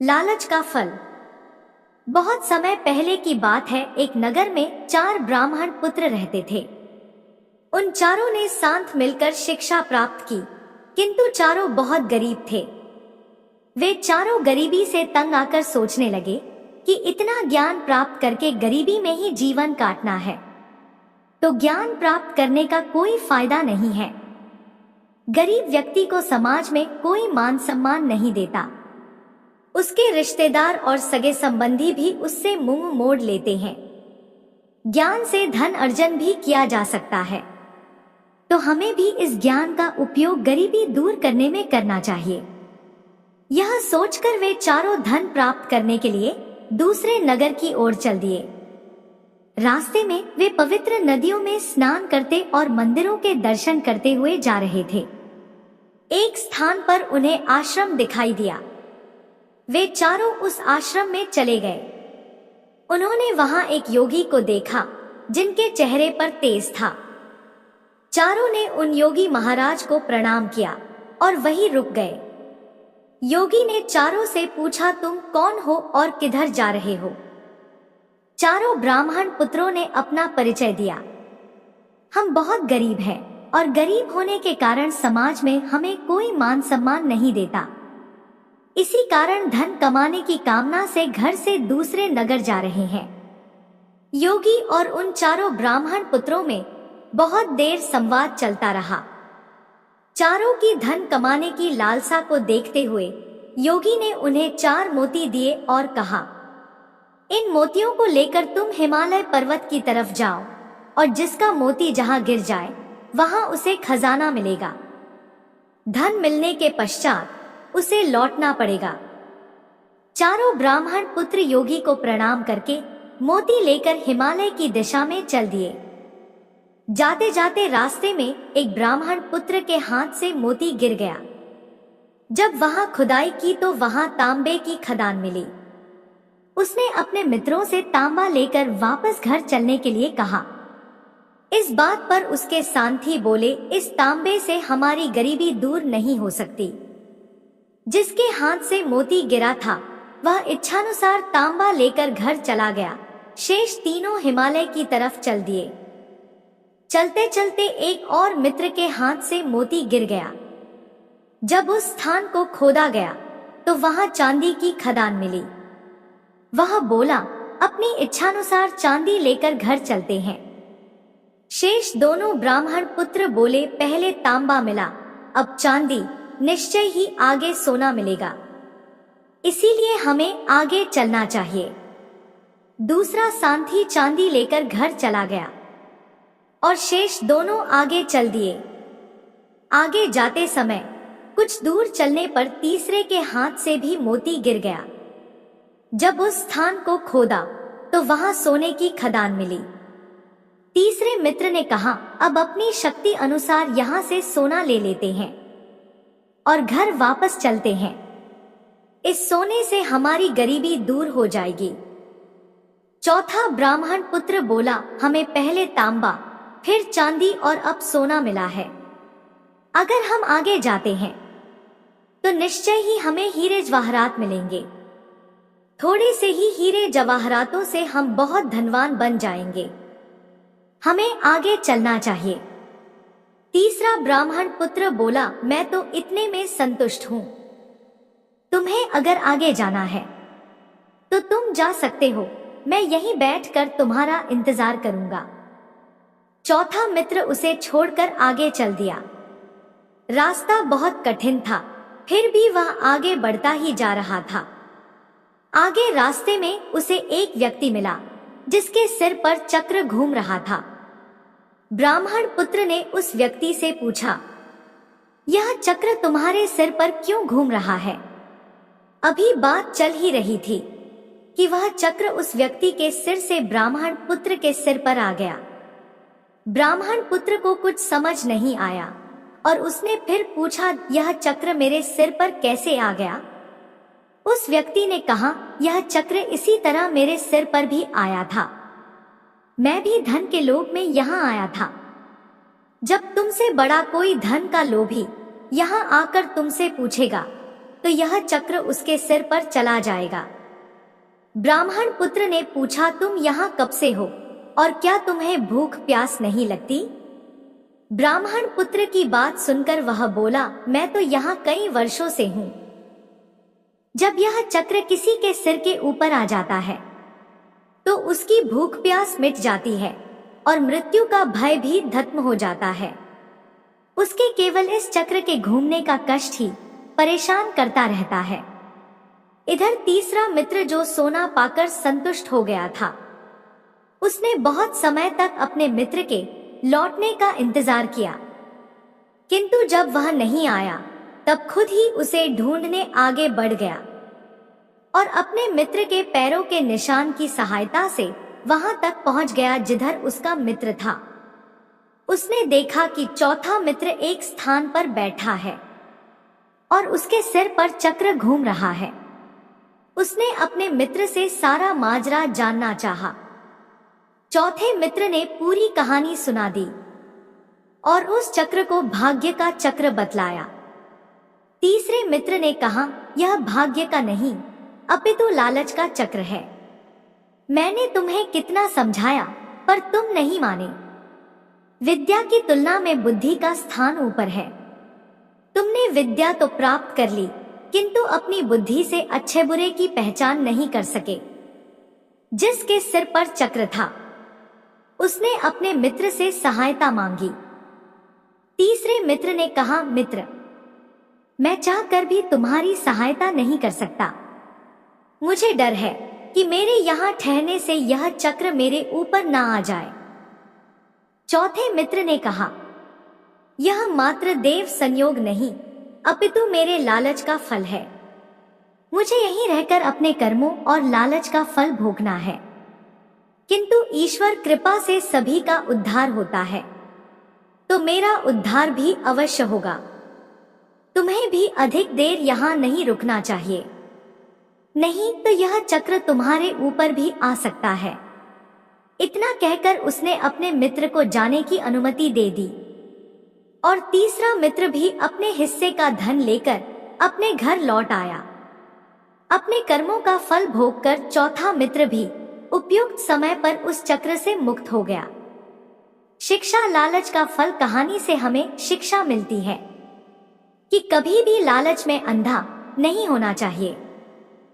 लालच का फल। बहुत समय पहले की बात है। एक नगर में 4 ब्राह्मण पुत्र रहते थे। उन चारों ने साथ मिलकर शिक्षा प्राप्त की, किंतु चारों बहुत गरीब थे। वे चारों गरीबी से तंग आकर सोचने लगे कि इतना ज्ञान प्राप्त करके गरीबी में ही जीवन काटना है, तो ज्ञान प्राप्त करने का कोई फायदा नहीं है। गरीब व्यक्ति को समाज में कोई मान सम्मान नहीं देता। उसके रिश्तेदार और सगे संबंधी भी उससे मुंह मोड़ लेते हैं। ज्ञान से धन अर्जन भी किया जा सकता है, तो हमें भी इस ज्ञान का उपयोग गरीबी दूर करने में करना चाहिए। यह सोचकर वे चारों धन प्राप्त करने के लिए दूसरे नगर की ओर चल दिए। रास्ते में वे पवित्र नदियों में स्नान करते और मंदिरों के दर्शन करते हुए जा रहे थे। एक स्थान पर उन्हें आश्रम दिखाई दिया। वे चारों उस आश्रम में चले गए। उन्होंने वहां एक योगी को देखा जिनके चेहरे पर तेज था। चारों ने उन योगी महाराज को प्रणाम किया और वहीं रुक गए। योगी ने चारों से पूछा, तुम कौन हो और किधर जा रहे हो? चारों ब्राह्मण पुत्रों ने अपना परिचय दिया। हम बहुत गरीब हैं और गरीब होने के कारण समाज में हमें कोई मान सम्मान नहीं देता। इसी कारण धन कमाने की कामना से घर से दूसरे नगर जा रहे हैं। योगी और उन चारों ब्राह्मण पुत्रों में बहुत देर संवाद चलता रहा। चारों की धन कमाने की लालसा को देखते हुए योगी ने उन्हें 4 मोती दिए और कहा, इन मोतियों को लेकर तुम हिमालय पर्वत की तरफ जाओ और जिसका मोती जहां गिर जाए वहां उसे खजाना मिलेगा। धन मिलने के पश्चात उसे लौटना पड़ेगा। चारों ब्राह्मण पुत्र योगी को प्रणाम करके मोती लेकर हिमालय की दिशा में चल दिए। जाते जाते रास्ते में एक ब्राह्मण पुत्र के हाथ से मोती गिर गया। जब वहां खुदाई की तो वहां तांबे की खदान मिली। उसने अपने मित्रों से तांबा लेकर वापस घर चलने के लिए कहा। इस बात पर उसके साथी बोले, इस तांबे से हमारी गरीबी दूर नहीं हो सकती। जिसके हाथ से मोती गिरा था वह इच्छानुसार तांबा लेकर घर चला गया। शेष तीनों हिमालय की तरफ चल दिए। चलते चलते एक और मित्र के हाथ से मोती गिर गया। जब उस स्थान को खोदा गया तो वहां चांदी की खदान मिली। वह बोला, अपनी इच्छानुसार चांदी लेकर घर चलते हैं। शेष दोनों ब्राह्मण पुत्र बोले, पहले तांबा मिला, अब चांदी, निश्चय ही आगे सोना मिलेगा, इसीलिए हमें आगे चलना चाहिए। दूसरा साथी चांदी लेकर घर चला गया और शेष दोनों आगे चल दिए। आगे जाते समय कुछ दूर चलने पर तीसरे के हाथ से भी मोती गिर गया। जब उस स्थान को खोदा तो वहां सोने की खदान मिली। तीसरे मित्र ने कहा, अब अपनी शक्ति अनुसार यहां से सोना ले लेते हैं और घर वापस चलते हैं। इस सोने से हमारी गरीबी दूर हो जाएगी। चौथा ब्राह्मण पुत्र बोला, हमें पहले तांबा, फिर चांदी और अब सोना मिला है। अगर हम आगे जाते हैं तो निश्चय ही हमें हीरे जवाहरात मिलेंगे। थोड़े से ही हीरे जवाहरातों से हम बहुत धनवान बन जाएंगे। हमें आगे चलना चाहिए। तीसरा ब्राह्मण पुत्र बोला, मैं तो इतने में संतुष्ट हूं। तुम्हें अगर आगे जाना है तो तुम जा सकते हो, मैं यहीं बैठकर तुम्हारा इंतजार करूंगा। चौथा मित्र उसे छोड़कर आगे चल दिया। रास्ता बहुत कठिन था, फिर भी वह आगे बढ़ता ही जा रहा था। आगे रास्ते में उसे एक व्यक्ति मिला जिसके सिर पर चक्र घूम रहा था। ब्राह्मण पुत्र ने उस व्यक्ति से पूछा, यह चक्र तुम्हारे सिर पर क्यों घूम रहा है? अभी बात चल ही रही थी कि वह चक्र उस व्यक्ति के सिर से ब्राह्मण पुत्र के सिर पर आ गया। ब्राह्मण पुत्र को कुछ समझ नहीं आया और उसने फिर पूछा, यह चक्र मेरे सिर पर कैसे आ गया? उस व्यक्ति ने कहा, यह चक्र इसी तरह मेरे सिर पर भी आया था। मैं भी धन के लोभ में यहाँ आया था। जब तुमसे बड़ा कोई धन का लोभी यहाँ आकर तुमसे पूछेगा तो यह चक्र उसके सिर पर चला जाएगा। ब्राह्मण पुत्र ने पूछा, तुम यहाँ कब से हो और क्या तुम्हें भूख प्यास नहीं लगती? ब्राह्मण पुत्र की बात सुनकर वह बोला, मैं तो यहाँ कई वर्षों से हूँ। जब यह चक्र किसी के सिर के ऊपर आ जाता है तो उसकी भूख प्यास मिट जाती है और मृत्यु का भय भी खत्म हो जाता है। उसके केवल इस चक्र के घूमने का कष्ट ही परेशान करता रहता है। इधर तीसरा मित्र जो सोना पाकर संतुष्ट हो गया था, उसने बहुत समय तक अपने मित्र के लौटने का इंतजार किया, किंतु जब वह नहीं आया तब खुद ही उसे ढूंढने आगे बढ़ गया और अपने मित्र के पैरों के निशान की सहायता से वहां तक पहुंच गया जिधर उसका मित्र था। उसने देखा कि चौथा मित्र एक स्थान पर बैठा है और उसके सिर पर चक्र घूम रहा है। उसने अपने मित्र से सारा माजरा जानना चाहा। चौथे मित्र ने पूरी कहानी सुना दी और उस चक्र को भाग्य का चक्र बतलाया। तीसरे मित्र ने कहा, यह भाग्य का नहीं अपितु लालच का चक्र है। मैंने तुम्हें कितना समझाया पर तुम नहीं माने। विद्या की तुलना में बुद्धि का स्थान ऊपर है। तुमने विद्या तो प्राप्त कर ली, किंतु अपनी बुद्धि से अच्छे बुरे की पहचान नहीं कर सके। जिसके सिर पर चक्र था उसने अपने मित्र से सहायता मांगी। तीसरे मित्र ने कहा, मित्र, मैं चाहकर भी तुम्हारी सहायता नहीं कर सकता। मुझे डर है कि मेरे यहाँ ठहरने से यह चक्र मेरे ऊपर ना आ जाए। चौथे मित्र ने कहा, यह मात्र देव संयोग नहीं अपितु मेरे लालच का फल है। मुझे यहीं रहकर अपने कर्मों और लालच का फल भोगना है, किंतु ईश्वर कृपा से सभी का उद्धार होता है, तो मेरा उद्धार भी अवश्य होगा। तुम्हें भी अधिक देर यहाँ नहीं रुकना चाहिए, नहीं तो यह चक्र तुम्हारे ऊपर भी आ सकता है। इतना कहकर उसने अपने मित्र को जाने की अनुमति दे दी और तीसरा मित्र भी अपने हिस्से का धन लेकर अपने घर लौट आया। अपने कर्मों का फल भोगकर चौथा मित्र भी उपयुक्त समय पर उस चक्र से मुक्त हो गया। शिक्षा लालच का फल कहानी से हमें शिक्षा मिलती है कि कभी भी लालच में अंधा नहीं होना चाहिए।